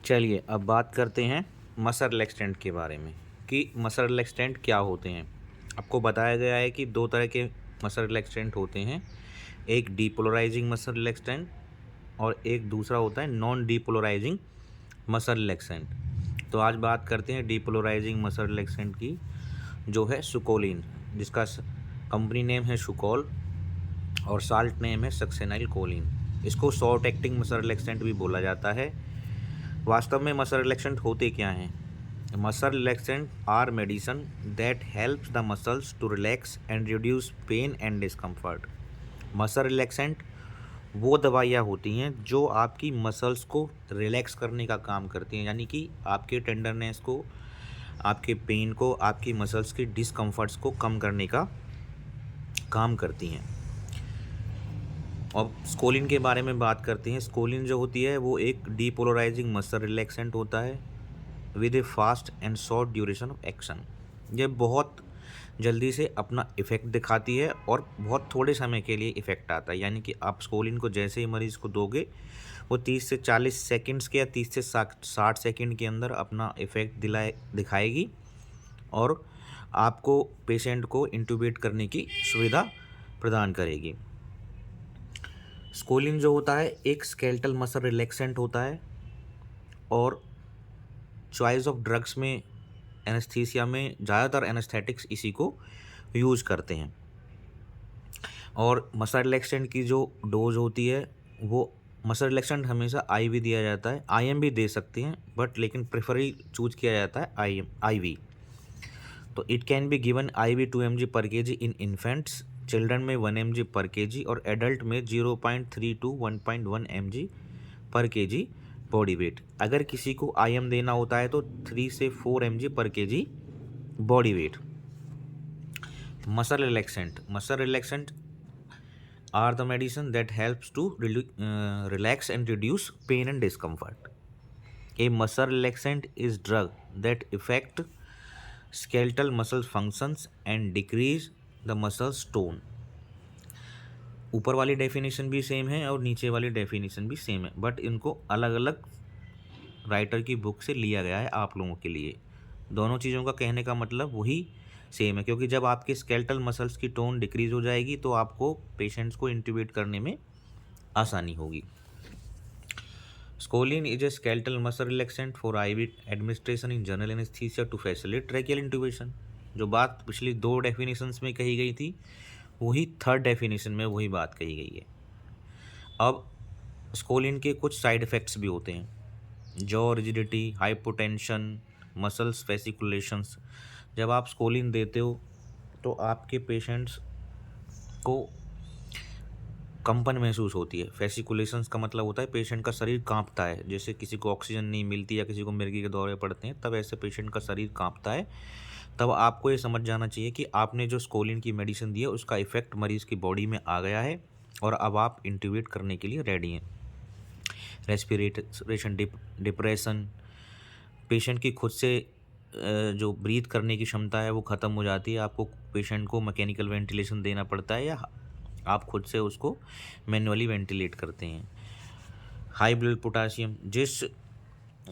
चलिए अब बात करते हैं मसल रिलैक्सेंट के बारे में कि मसल रिलैक्सेंट क्या होते हैं। आपको बताया गया है कि दो तरह के मसल रिलैक्सेंट होते हैं, एक डीपोलराइजिंग मसल रिलैक्सेंट और एक दूसरा होता है नॉन डीपोलराइजिंग मसल रिलैक्सेंट। तो आज बात करते हैं डीपोलराइजिंग मसल रिलैक्सेंट की, जो है सुकोलिन, जिसका कंपनी नेम है सुकोल और साल्ट नेम है सक्सेनाइल कोलिन। इसको शॉर्ट एक्टिंग मसल रिलैक्सेंट भी बोला जाता है। वास्तव में मसल रिलैक्सेंट होते क्या हैं? Muscle relaxant are medicine that helps the muscles to relax and reduce pain and discomfort. Muscle relaxant वो दवाइयाँ होती हैं जो आपकी मसल्स को रिलैक्स करने का काम करती हैं, यानी कि आपके टेंडरनेस को, आपके पेन को, आपकी मसल्स के डिस्कम्फर्ट्स को कम करने का काम करती हैं। अब स्कोलिन के बारे में बात करते हैं। स्कोलिन जो होती है वो एक डीपोलराइजिंग मसल रिलैक्सेंट होता है with A fast and short duration of action. ये बहुत जल्दी से अपना इफ़ेक्ट दिखाती है और बहुत थोड़े समय के लिए इफ़ेक्ट आता है, यानी कि आप स्कोलिन को जैसे ही मरीज़ को दोगे वो 30 से 40 सेकंड्स के या 30 से 60 सेकंड के अंदर अपना इफ़ेक्ट दिखाएगी और आपको पेशेंट को इंट्यूबेट करने की सुविधा प्रदान करेगी। स्कोलिन जो होता है एक स्केलेटल मसल रिलैक्सेंट होता है और चॉइस ऑफ ड्रग्स में, एनेस्थीसिया में ज़्यादातर एनेस्थेटिक्स इसी को यूज़ करते हैं। और मसल रिलैक्सेंट की जो डोज होती है वो मसल रिलैक्सेंट हमेशा आईवी दिया जाता है, आईएम भी दे सकते हैं बट लेकिन प्रेफरली चूज किया जाता है आईवी। तो it can be given IV 2 mg पर केजी इन इन्फेंट्स, चिल्ड्रन में 1 mg पर केजी और एडल्ट में 0.3 to 1.1 mg पर केजी बॉडी वेट। अगर किसी को आईएम देना होता है तो 3 से 4 mg पर KG body weight. Muscle relaxant are the medicine that helps to relax and reduce pain and discomfort. A muscle relaxant is drug that affect skeletal muscle functions and decrease the muscles tone. ऊपर वाली definition भी same है और नीचे वाली definition भी same है, but इनको अलग अलग राइटर की बुक से लिया गया है आप लोगों के लिए। दोनों चीज़ों का कहने का मतलब वही सेम है, क्योंकि जब आपके स्केलेटल मसल्स की टोन डिक्रीज हो जाएगी तो आपको पेशेंट्स को इंट्यूबेट करने में आसानी होगी। Scoline is a skeletal muscle relaxant for IV administration in general anaesthesia to facilitate tracheal intubation. जो बात पिछली दो डेफिनेशंस में कही गई थी वही थर्ड डेफिनेशन में वही बात कही गई है। अब स्कोलिन के कुछ साइड इफ़ेक्ट्स भी होते हैं, जॉ रिजिडिटी, हाइपोटेंशन, मसल्स फेसिकुलेशंस। जब आप स्कोलिन देते हो तो आपके पेशेंट्स को कंपन महसूस होती है। फेसिकुलेशंस का मतलब होता है पेशेंट का शरीर कांपता है, जैसे किसी को ऑक्सीजन नहीं मिलती या किसी को मिर्गी के दौरे पड़ते हैं, तब ऐसे पेशेंट का शरीर कांपता है। तब आपको ये समझ जाना चाहिए कि आपने जो स्कोलिन की मेडिसिन दी है उसका इफ़ेक्ट मरीज़ की बॉडी में आ गया है और अब आप इंट्यूबेट करने के लिए रेडी हैं। रेस्पिरेशन डिप्रेशन, पेशेंट की खुद से जो ब्रीथ करने की क्षमता है वो ख़त्म हो जाती है, आपको पेशेंट को मैकेनिकल वेंटिलेशन देना पड़ता है या आप खुद से उसको मैन्युअली वेंटिलेट करते हैं। हाई ब्लड पोटासियम,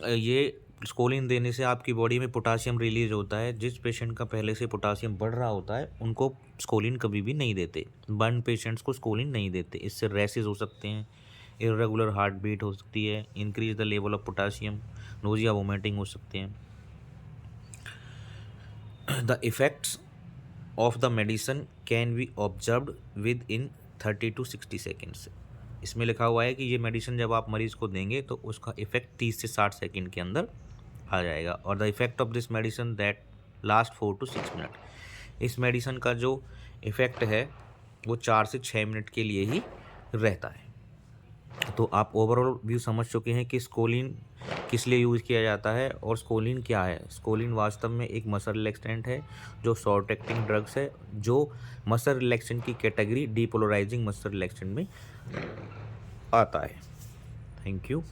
ये स्कोलिन देने से आपकी बॉडी में पोटासियम रिलीज होता है। जिस पेशेंट का पहले से पोटासियम बढ़ रहा होता है उनको स्कोलिन कभी भी नहीं देते, बर्न पेशेंट्स को स्कोलिन नहीं देते। इससे रैसेस हो सकते हैं, इर्रेगुलर हार्ट बीट हो सकती है, increase the level of potassium, nausea vomiting हो सकते हैं। The effects of the medicine can be observed with in 30 to 60 seconds. इसमें लिखा हुआ है कि ये मेडिसिन जब आप मरीज़ को देंगे तो उसका इफेक्ट 30 से 60 सेकेंड के अंदर आ जाएगा। और the effect of this medicine that last 4 to 6 minute. इस मेडिसिन का जो इफ़ेक्ट है वो 4 से 6 मिनट के लिए ही रहता है। तो आप ओवरऑल व्यू समझ चुके हैं कि स्कोलिन किस लिए यूज़ किया जाता है और स्कोलिन क्या है। स्कोलिन वास्तव में एक मसल रिलैक्सेंट है जो शॉर्ट एक्टिंग ड्रग्स है, जो मसल रिलैक्सेंट की कैटेगरी डीपोलराइजिंग मसल रिलैक्सेंट में आता है। Thank you.